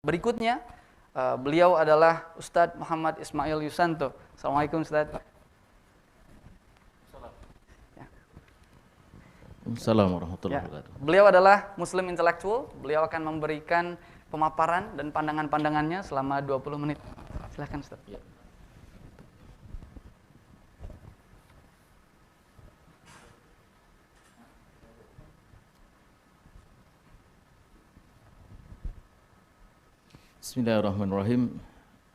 Berikutnya, beliau adalah Ustadz Muhammad Ismail Yusanto. Assalamualaikum Ustadz. Assalamualaikum warahmatullahi wabarakatuh. Beliau adalah Muslim intelektual. Beliau akan memberikan pemaparan dan pandangan-pandangannya selama 20 menit. Silahkan Ustadz. Ya. Bismillahirrahmanirrahim.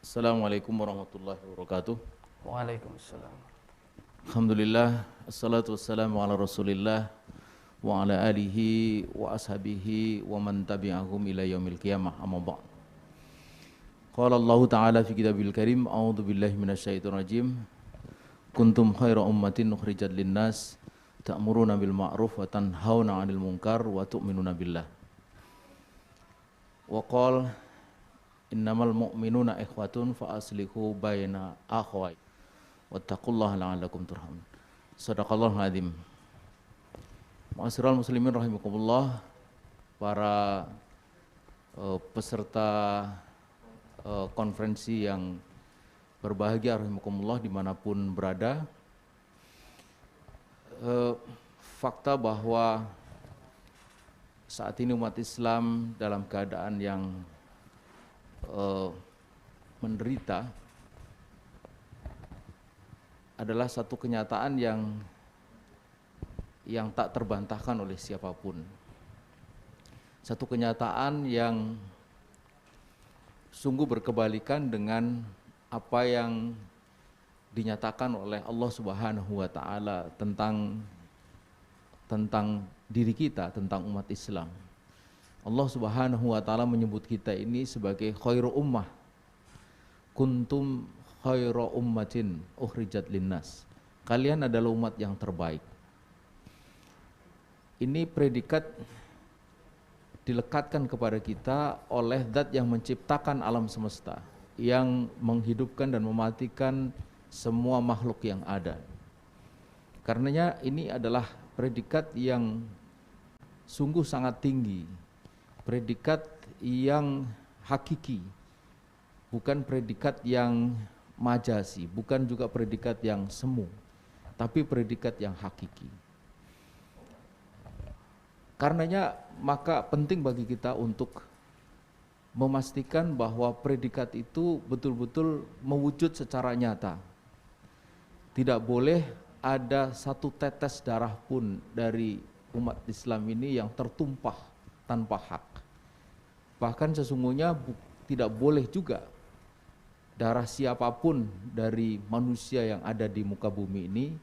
Assalamualaikum warahmatullahi wabarakatuh. Waalaikumsalam. Alhamdulillah, assalatu wassalamu ala rasulillah wa ala alihi wa ashabihi wa man tabi'ahum ila yaumil qiyamah, amma ba'd. Qala Allah Ta'ala fi kitabil karim, a'udzu billahi minasyaitonir rajim. Kuntum khaira ummatin ukhrijat linnas ta'muruna bil ma'ruf wa tanhauna 'anil munkar wa tu'minuna billah. Wa qala innamal mu'minuna ikhwatun fa aslihu baina akhawai wattaqullaha la'allakum turhamun. Shadaqallahul azim. Ma'asyiral muslimin rahimakumullah, para peserta konferensi yang berbahagia rahimakumullah dimanapun berada. Fakta bahwa saat ini umat Islam dalam keadaan yang menderita adalah satu kenyataan yang tak terbantahkan oleh siapapun. Satu kenyataan yang sungguh berkebalikan dengan apa yang dinyatakan oleh Allah Subhanahu wa Ta'ala tentang diri kita, tentang umat Islam. Allah Subhanahu wa Ta'ala menyebut kita ini sebagai khairu ummah. Kuntum khairu ummatin ukhrijat linnas. Kalian adalah umat yang terbaik. Ini predikat dilekatkan kepada kita oleh Zat yang menciptakan alam semesta, yang menghidupkan dan mematikan semua makhluk yang ada. Karenanya ini adalah predikat yang sungguh sangat tinggi, predikat yang hakiki, bukan predikat yang majasi, bukan juga predikat yang semu, tapi predikat yang hakiki. Karenanya maka penting bagi kita untuk memastikan bahwa predikat itu betul-betul mewujud secara nyata. Tidak boleh ada satu tetes darah pun dari umat Islam ini yang tertumpah tanpa hak. Bahkan sesungguhnya tidak boleh juga darah siapapun dari manusia yang ada di muka bumi ini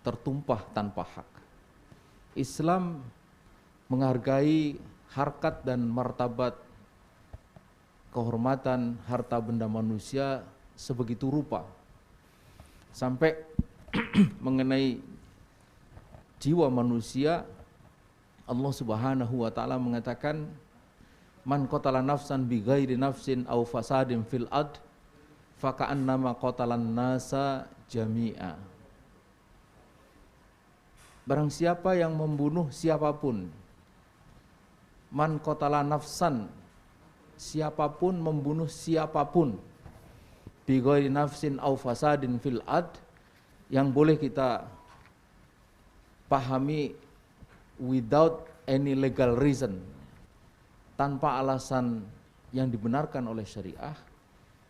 tertumpah tanpa hak. Islam menghargai harkat dan martabat, kehormatan harta benda manusia sebegitu rupa, sampai mengenai jiwa manusia Allah Subhanahu wa Ta'ala mengatakan, man qatala nafsan bi ghairi nafsin aw fasadin fil ard faka'annama qatalan nasa jami'a. Barang siapa yang membunuh siapapun, man qatala nafsan, siapapun membunuh siapapun, bi ghairi nafsin aw fasadin fil ard, yang boleh kita pahami without any legal reason, tanpa alasan yang dibenarkan oleh syariah,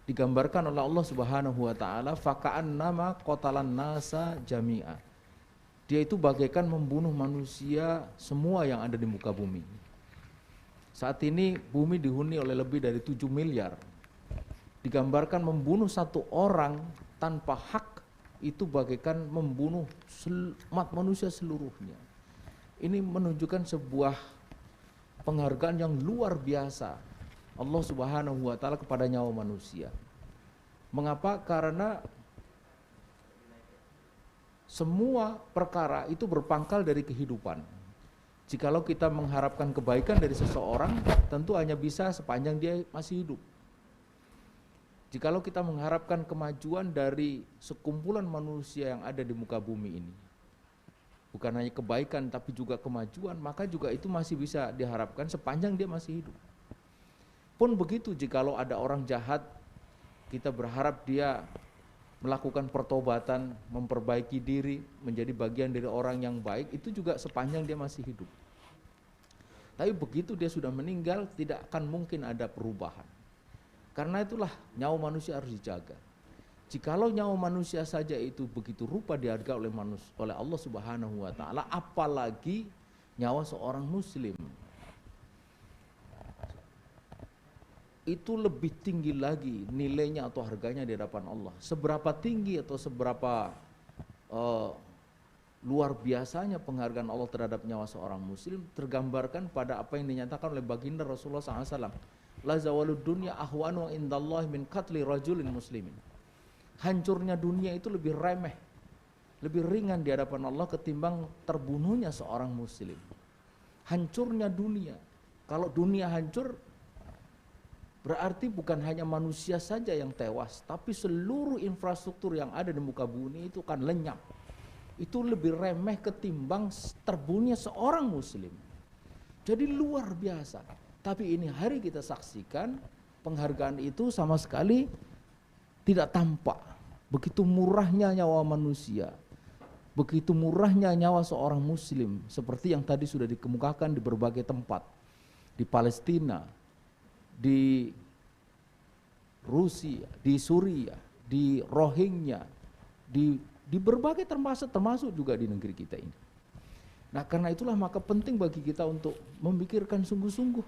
digambarkan oleh Allah Subhanahu wa Ta'ala, faka'annama qatalan nasa jami'a. Dia itu bagaikan membunuh manusia semua yang ada di muka bumi. Saat ini bumi dihuni oleh lebih dari 7 miliar. Digambarkan membunuh satu orang tanpa hak itu bagaikan membunuh umat manusia seluruhnya. Ini menunjukkan sebuah penghargaan yang luar biasa Allah Subhanahu wa Ta'ala kepada nyawa manusia. Mengapa? Karena semua perkara itu berpangkal dari kehidupan. Jikalau kita mengharapkan kebaikan dari seseorang, tentu hanya bisa sepanjang dia masih hidup. Jikalau kita mengharapkan kemajuan dari sekumpulan manusia yang ada di muka bumi ini, bukan hanya kebaikan tapi juga kemajuan, maka juga itu masih bisa diharapkan sepanjang dia masih hidup. Pun begitu jikalau ada orang jahat, kita berharap dia melakukan pertobatan, memperbaiki diri, menjadi bagian dari orang yang baik, itu juga sepanjang dia masih hidup. Tapi begitu dia sudah meninggal, tidak akan mungkin ada perubahan. Karena itulah nyawa manusia harus dijaga. Jikalau nyawa manusia saja itu begitu rupa dihargai oleh Allah Subhanahu wa taala, apalagi nyawa seorang muslim. Itu lebih tinggi lagi nilainya atau harganya di hadapan Allah. Seberapa tinggi atau seberapa luar biasanya penghargaan Allah terhadap nyawa seorang muslim tergambarkan pada apa yang dinyatakan oleh baginda Rasulullah SAW. La zawalud dunya ahwanu indallahi min qatli rajulin muslimin. Hancurnya dunia itu lebih remeh, lebih ringan di hadapan Allah ketimbang terbunuhnya seorang muslim. Hancurnya dunia. Kalau dunia hancur, berarti bukan hanya manusia saja yang tewas, tapi seluruh infrastruktur yang ada di muka bumi itu akan lenyap. Itu lebih remeh ketimbang terbunuhnya seorang muslim. Jadi luar biasa. Tapi ini hari kita saksikan penghargaan itu sama sekali tidak tampak. Begitu murahnya nyawa manusia, begitu murahnya nyawa seorang muslim, seperti yang tadi sudah dikemukakan di berbagai tempat, di Palestina, di Rusia, di Suria, di Rohingya, di berbagai termasuk juga di negeri kita ini. Nah, karena itulah maka penting bagi kita untuk memikirkan sungguh-sungguh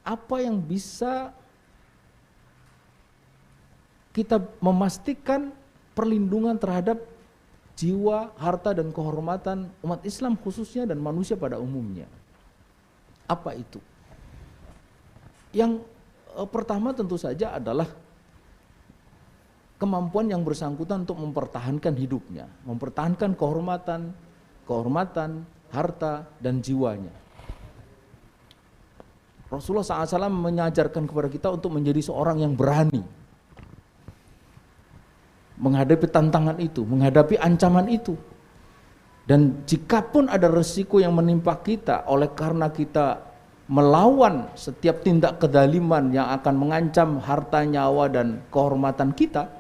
apa yang bisa kita memastikan perlindungan terhadap jiwa, harta, dan kehormatan umat Islam khususnya dan manusia pada umumnya. Apa itu? Yang pertama tentu saja adalah kemampuan yang bersangkutan untuk mempertahankan hidupnya, mempertahankan kehormatan, harta, dan jiwanya. Rasulullah SAW mengajarkan kepada kita untuk menjadi seorang yang berani menghadapi tantangan itu, menghadapi ancaman itu. Dan jikapun ada resiko yang menimpa kita oleh karena kita melawan setiap tindak kedaliman yang akan mengancam harta, nyawa, dan kehormatan kita,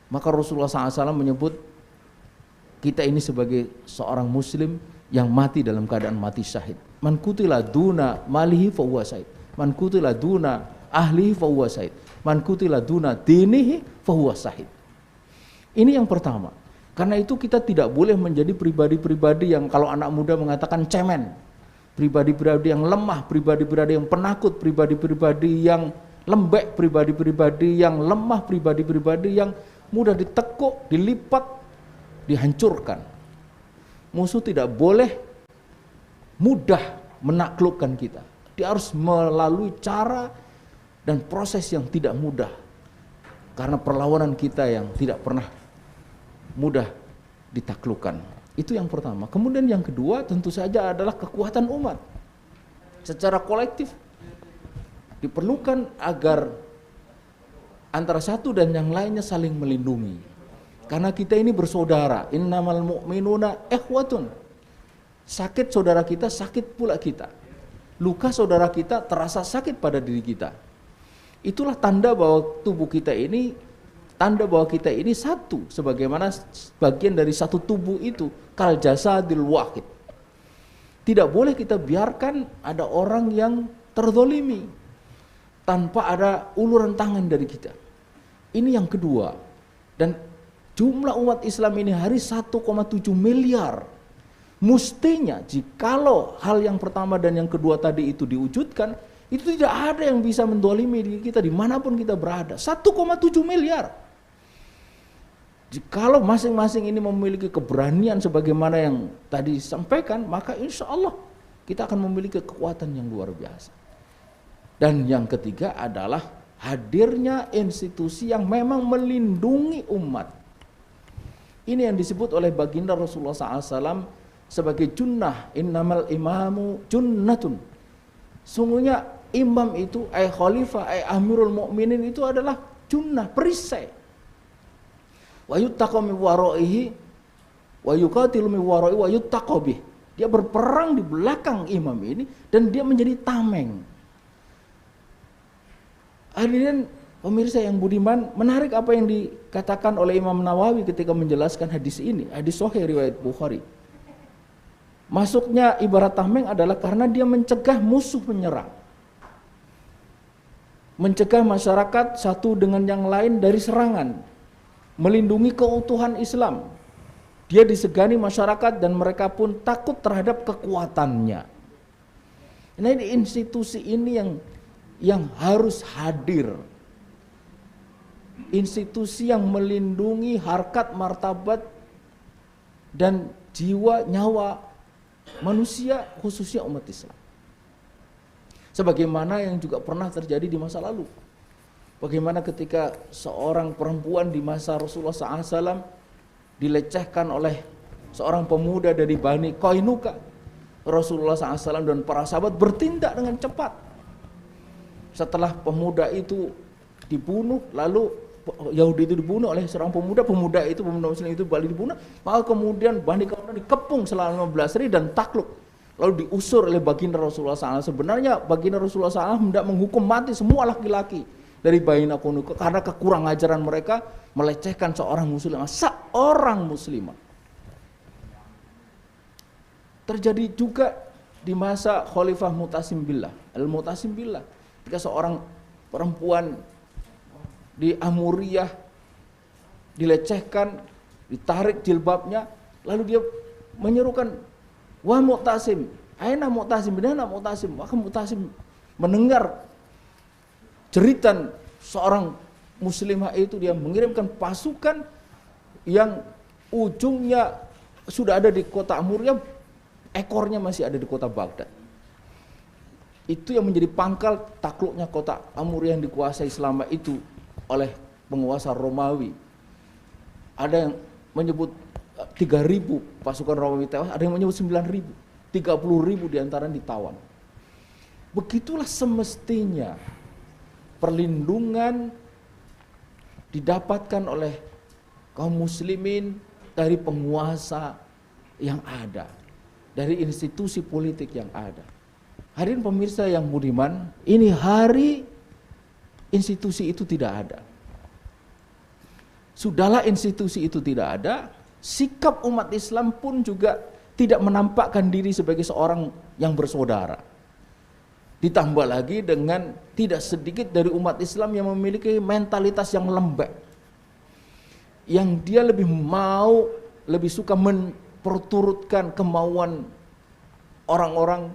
maka Rasulullah SAW menyebut kita ini sebagai seorang muslim yang mati dalam keadaan mati syahid. Man qutila duna malihi fa huwa syahid. Man qutila duna ahlihi fa huwa syahid. Man qutila duna dinihi fa huwa syahid. Ini yang pertama. Karena itu kita tidak boleh menjadi pribadi-pribadi yang kalau anak muda mengatakan cemen, pribadi-pribadi yang lemah, pribadi-pribadi yang penakut, pribadi-pribadi yang lembek, pribadi-pribadi yang lemah, pribadi-pribadi yang mudah ditekuk, dilipat, dihancurkan. Musuh tidak boleh mudah menaklukkan kita. Dia harus melalui cara dan proses yang tidak mudah. Karena perlawanan kita yang tidak pernah mudah ditaklukkan. Itu yang pertama. Kemudian yang kedua tentu saja adalah kekuatan umat. Secara kolektif diperlukan agar antara satu dan yang lainnya saling melindungi. Karena kita ini bersaudara. Innamal mu'minuna ikhwatun. Sakit saudara kita, sakit pula kita. Luka saudara kita terasa sakit pada diri kita. Itulah tanda bahwa tubuh kita ini, tanda bahwa kita ini satu, sebagaimana bagian dari satu tubuh itu, kal jasadil wahid. Tidak boleh kita biarkan ada orang yang terzolimi tanpa ada uluran tangan dari kita. Ini yang kedua. Dan jumlah umat Islam ini hari 1,7 miliar. Mestinya jikalau hal yang pertama dan yang kedua tadi itu diwujudkan, itu tidak ada yang bisa mendolimi diri kita dimanapun kita berada. 1,7 miliar. Jikalau masing-masing ini memiliki keberanian sebagaimana yang tadi disampaikan, maka insya Allah kita akan memiliki kekuatan yang luar biasa. Dan yang ketiga adalah hadirnya institusi yang memang melindungi umat. Ini yang disebut oleh baginda Rasulullah SAW sebagai junnah, innamal imamu junnatun. Sungguhnya imam itu, khalifah, amirul mukminin itu adalah junnah, perisai. Wa yuttaqu min waraihi wa yuqatilu min waraihi wa yuttaqu bih. Dia berperang di belakang imam ini dan dia menjadi tameng. Hadirin pemirsa yang budiman, menarik apa yang dikatakan oleh Imam Nawawi ketika menjelaskan hadis ini, hadis sahih riwayat Bukhari. Masuknya ibarat tameng adalah karena dia mencegah musuh menyerang. Mencegah masyarakat satu dengan yang lain dari serangan. Melindungi keutuhan Islam. Dia disegani masyarakat dan mereka pun takut terhadap kekuatannya. Nah, ini institusi ini yang harus hadir. Institusi yang melindungi harkat, martabat, dan jiwa, nyawa manusia, khususnya umat Islam. Sebagaimana yang juga pernah terjadi di masa lalu. Bagaimana ketika seorang perempuan di masa Rasulullah SAW dilecehkan oleh seorang pemuda dari Bani Qainuqa. Rasulullah SAW dan para sahabat bertindak dengan cepat. Setelah pemuda itu dibunuh, lalu Yahudi itu dibunuh oleh seorang pemuda Muslim itu balik dibunuh, maka kemudian Bani Qainuqa dikepung selama 15 hari dan takluk. Lalu diusir oleh baginda Rasulullah SAW. Sebenarnya baginda Rasulullah SAW hendak menghukum mati semua laki-laki dari Bani Qainuqa karena kekurang ajaran mereka melecehkan seorang muslimah. Terjadi juga di masa Khalifah Mu'tasim Billah, Al-Mu'tasim Billah, ketika seorang perempuan di Amuriyah dilecehkan, ditarik jilbabnya, lalu dia menyerukan, "Wah Mu'tasim, aina Mu'tasim, bidana Mu'tasim." Maka Mu'tasim mendengar jeritan seorang muslimah itu, dia mengirimkan pasukan yang ujungnya sudah ada di kota Amuriyah, ekornya masih ada di kota Baghdad. Itu yang menjadi pangkal takluknya kota Amuriyah yang dikuasai selama itu oleh penguasa Romawi. Ada yang menyebut 3.000 pasukan Romawi tewas, ada yang menyebut 9.000, 30.000 diantaranya ditawan. Begitulah semestinya perlindungan didapatkan oleh kaum muslimin dari penguasa yang ada, dari institusi politik yang ada. Hadirin pemirsa yang budiman, ini hari institusi itu tidak ada. Sudahlah institusi itu tidak ada, sikap umat Islam pun juga tidak menampakkan diri sebagai seorang yang bersaudara. Ditambah lagi dengan tidak sedikit dari umat Islam yang memiliki mentalitas yang lembek, yang dia lebih suka memperturutkan kemauan orang-orang,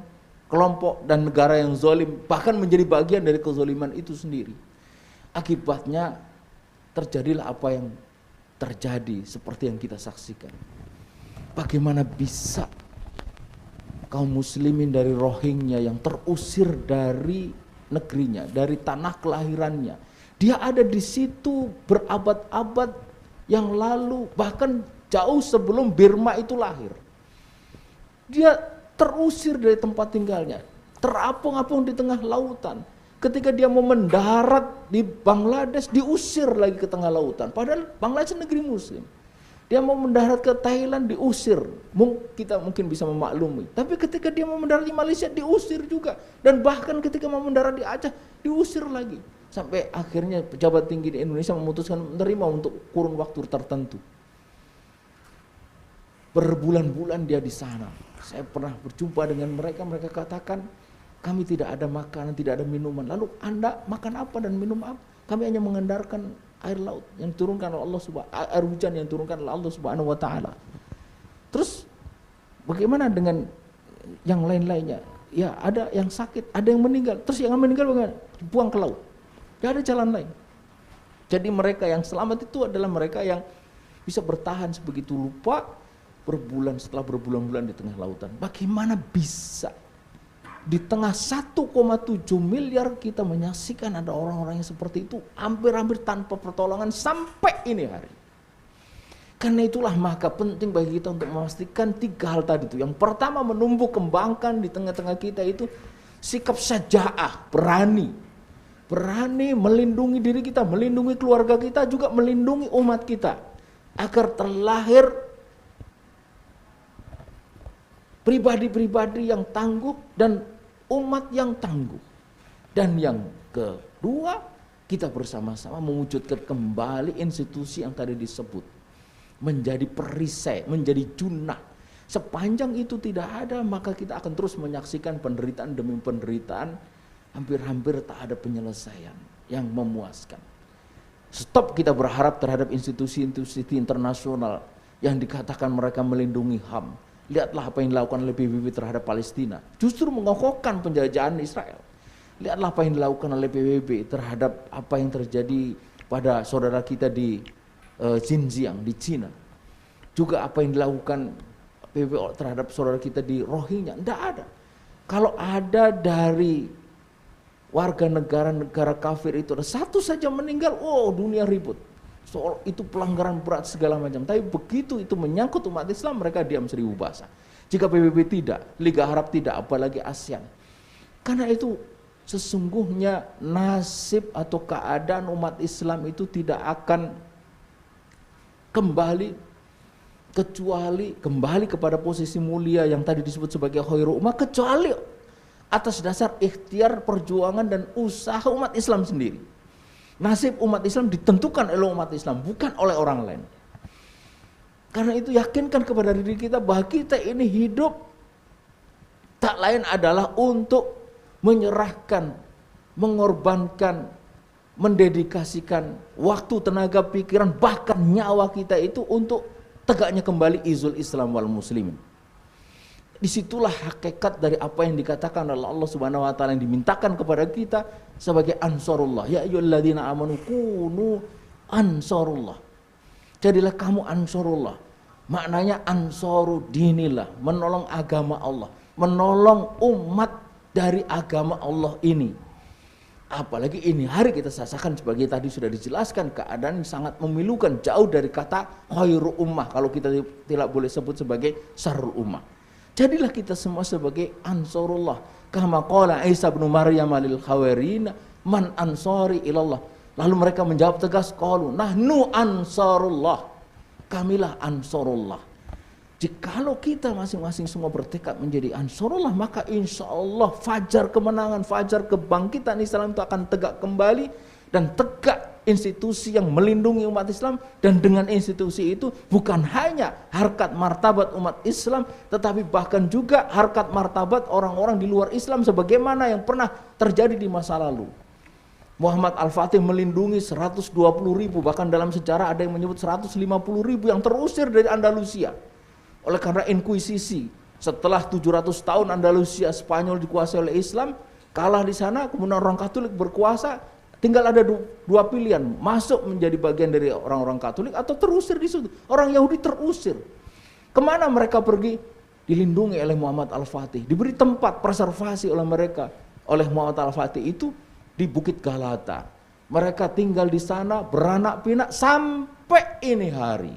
kelompok dan negara yang zalim, bahkan menjadi bagian dari kezaliman itu sendiri. Akibatnya terjadilah apa yang terjadi seperti yang kita saksikan. Bagaimana bisa kaum muslimin dari Rohingya yang terusir dari negerinya, dari tanah kelahirannya, dia ada di situ berabad-abad yang lalu, bahkan jauh sebelum Burma itu lahir. Dia terusir dari tempat tinggalnya, terapung-apung di tengah lautan. Ketika dia mau mendarat di Bangladesh, diusir lagi ke tengah lautan. Padahal Bangladesh negeri muslim. Dia mau mendarat ke Thailand, diusir. Kita mungkin bisa memaklumi. Tapi ketika dia mau mendarat di Malaysia, diusir juga. Dan bahkan ketika mau mendarat di Aceh, diusir lagi. Sampai akhirnya pejabat tinggi di Indonesia memutuskan menerima untuk kurun waktu tertentu. Berbulan-bulan dia di sana. Saya pernah berjumpa dengan mereka, mereka katakan, kami tidak ada makanan, tidak ada minuman. Lalu Anda makan apa dan minum apa? Kami hanya mengandalkan air laut yang diturunkan oleh Allah air hujan yang diturunkan oleh Allah Subhanahu wa taala. Terus bagaimana dengan yang lain-lainnya? Ya, ada yang sakit, ada yang meninggal. Terus yang meninggal bagaimana? Dibuang ke laut. Tidak ada jalan lain. Jadi mereka yang selamat itu adalah mereka yang bisa bertahan sebegitu lupa setelah berbulan-bulan di tengah lautan. Bagaimana bisa di tengah 1,7 miliar kita menyaksikan ada orang-orang yang seperti itu hampir-hampir tanpa pertolongan sampai ini hari. Karena itulah maka penting bagi kita untuk memastikan 3 hal tadi itu. Yang pertama, menumbuh kembangkan di tengah-tengah kita itu sikap syaja'ah, berani melindungi diri kita, melindungi keluarga kita, juga melindungi umat kita agar terlahir pribadi-pribadi yang tangguh dan umat yang tangguh. Dan yang kedua, kita bersama-sama mewujudkan kembali institusi yang tadi disebut menjadi perisai, menjadi junnah. Sepanjang itu tidak ada, maka kita akan terus menyaksikan penderitaan demi penderitaan, hampir-hampir tak ada penyelesaian yang memuaskan. Stop kita berharap terhadap institusi-institusi internasional yang dikatakan mereka melindungi HAM. Lihatlah apa yang dilakukan oleh PBB terhadap Palestina, justru mengokohkan penjajahan Israel. Lihatlah apa yang dilakukan oleh PBB terhadap apa yang terjadi pada saudara kita di Xinjiang, di Cina. Juga apa yang dilakukan PBB terhadap saudara kita di Rohingya. Tidak ada. Kalau ada dari warga negara kafir itu ada satu saja meninggal, oh dunia ribut. Soal itu pelanggaran berat segala macam. Tapi begitu itu menyangkut umat Islam, mereka diam seribu bahasa. Jika PBB tidak, Liga Arab tidak, apalagi ASEAN. Karena itu sesungguhnya nasib atau keadaan umat Islam itu tidak akan kembali kepada posisi mulia yang tadi disebut sebagai khairu ummah, kecuali atas dasar ikhtiar, perjuangan dan usaha umat Islam sendiri. Nasib umat Islam ditentukan oleh umat Islam, bukan oleh orang lain. Karena itu yakinkan kepada diri kita bahwa kita ini hidup tak lain adalah untuk menyerahkan, mengorbankan, mendedikasikan waktu, tenaga, pikiran, bahkan nyawa kita itu untuk tegaknya kembali izul Islam wal muslimin. Disitulah hakikat dari apa yang dikatakan oleh Allah Subhanahu wa taala yang dimintakan kepada kita sebagai ansarullah. Ya ayyuhalladzina amanu kunu ansarullah. Jadilah kamu ansarullah. Maknanya ansaru dinillah, menolong agama Allah, menolong umat dari agama Allah ini. Apalagi ini hari kita saksikan sebagai tadi sudah dijelaskan, keadaan sangat memilukan, jauh dari kata khairu ummah, kalau kita tidak boleh sebut sebagai syarrul ummah. Jadilah kita semua sebagai ansarullah. Kama qala Isa bin Maryam lil hawariyina man ansari ilallah. Lalu mereka menjawab tegas, qalu nahnu ansarullah. Kamilah ansarullah. Jikalau kita masing-masing semua bertekad menjadi ansarullah, maka insya Allah fajar kemenangan, fajar kebangkitan Islam itu akan tegak kembali, dan tegak institusi yang melindungi umat Islam. Dan dengan institusi itu bukan hanya harkat martabat umat Islam, tetapi bahkan juga harkat martabat orang-orang di luar Islam, sebagaimana yang pernah terjadi di masa lalu. Muhammad Al-Fatih melindungi 120.000, bahkan dalam sejarah ada yang menyebut 150.000 yang terusir dari Andalusia oleh karena inkuisisi. Setelah 700 tahun Andalusia Spanyol dikuasai oleh Islam, kalah di sana, kemudian orang Katolik berkuasa. Tinggal ada dua pilihan, masuk menjadi bagian dari orang-orang Katolik atau terusir di situ. Orang Yahudi terusir. Kemana mereka pergi? Dilindungi oleh Muhammad Al-Fatih, diberi tempat preservasi oleh mereka, oleh Muhammad Al-Fatih itu di Bukit Galata. Mereka tinggal di sana beranak pinak sampai ini hari.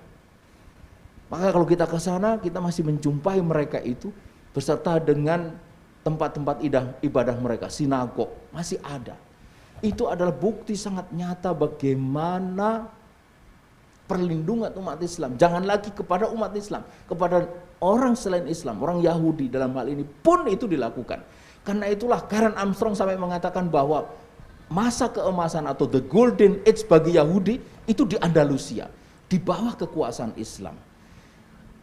Maka kalau kita ke sana, kita masih menjumpai mereka itu beserta dengan tempat-tempat ibadah mereka, sinagog masih ada. Itu adalah bukti sangat nyata bagaimana perlindungan umat Islam. Jangan lagi kepada umat Islam, kepada orang selain Islam, orang Yahudi dalam hal ini pun itu dilakukan. Karena itulah Karen Armstrong sampai mengatakan bahwa masa keemasan atau the golden age bagi Yahudi itu di Andalusia, di bawah kekuasaan Islam.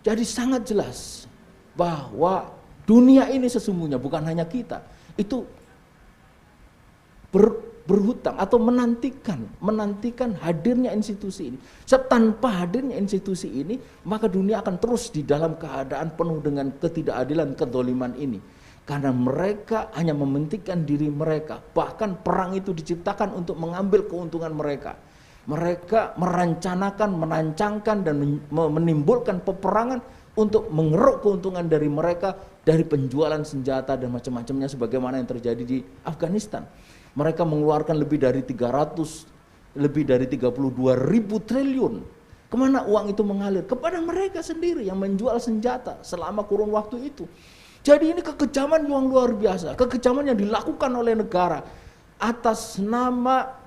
Jadi sangat jelas bahwa dunia ini sesungguhnya bukan hanya kita, itu berhutang atau menantikan hadirnya institusi ini. Tanpa hadirnya institusi ini, maka dunia akan terus di dalam keadaan penuh dengan ketidakadilan, kedoliman ini. Karena mereka hanya mementingkan diri mereka. Bahkan perang itu diciptakan untuk mengambil keuntungan mereka. Mereka merancanakan, merancangkan dan menimbulkan peperangan untuk mengeruk keuntungan dari mereka dari penjualan senjata dan macam-macamnya, sebagaimana yang terjadi di Afghanistan. Mereka mengeluarkan lebih dari 32.000 triliun. Kemana uang itu mengalir? Kepada mereka sendiri yang menjual senjata selama kurun waktu itu. Jadi ini kekejaman yang luar biasa, kekejaman yang dilakukan oleh negara atas nama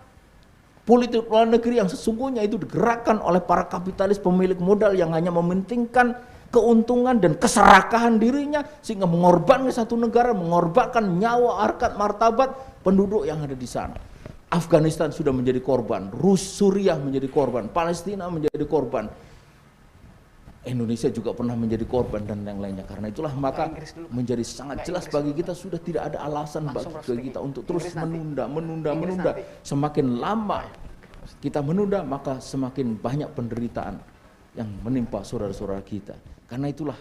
politik luar negeri yang sesungguhnya itu digerakkan oleh para kapitalis pemilik modal yang hanya mementingkan keuntungan dan keserakahan dirinya, sehingga mengorbankan satu negara, mengorbankan nyawa, harkat, martabat penduduk yang ada di sana. Afghanistan sudah menjadi korban, Suriah menjadi korban, Palestina menjadi korban, Indonesia juga pernah menjadi korban dan yang lainnya. Karena itulah maka menjadi sangat jelas bagi kita sudah tidak ada alasan bagi kita untuk terus menunda. Semakin lama kita menunda, maka semakin banyak penderitaan yang menimpa saudara-saudara kita. Karena itulah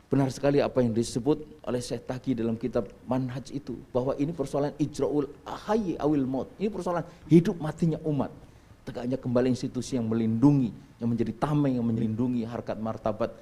benar sekali apa yang disebut oleh Syekh Taqi dalam kitab Manhaj itu, bahwa ini persoalan ijra'ul hayy awil maut. Ini persoalan hidup matinya umat. Tegaknya kembali institusi yang melindungi, yang menjadi tameng, yang melindungi harkat martabat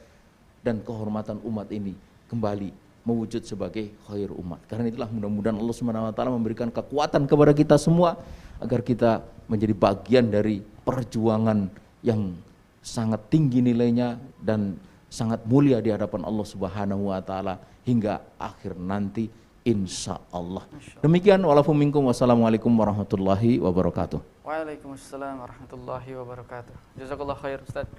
dan kehormatan umat ini kembali mewujud sebagai khair umat. Karena itulah mudah-mudahan Allah SWT memberikan kekuatan kepada kita semua agar kita menjadi bagian dari perjuangan yang sangat tinggi nilainya dan sangat mulia di hadapan Allah Subhanahu wa taala hingga akhir nanti insya Allah. Demikian walaupun minkum, wassalamualaikum warahmatullahi wabarakatuh. Waalaikumsalam warahmatullahi wabarakatuh. Jazakallah khair Ustaz.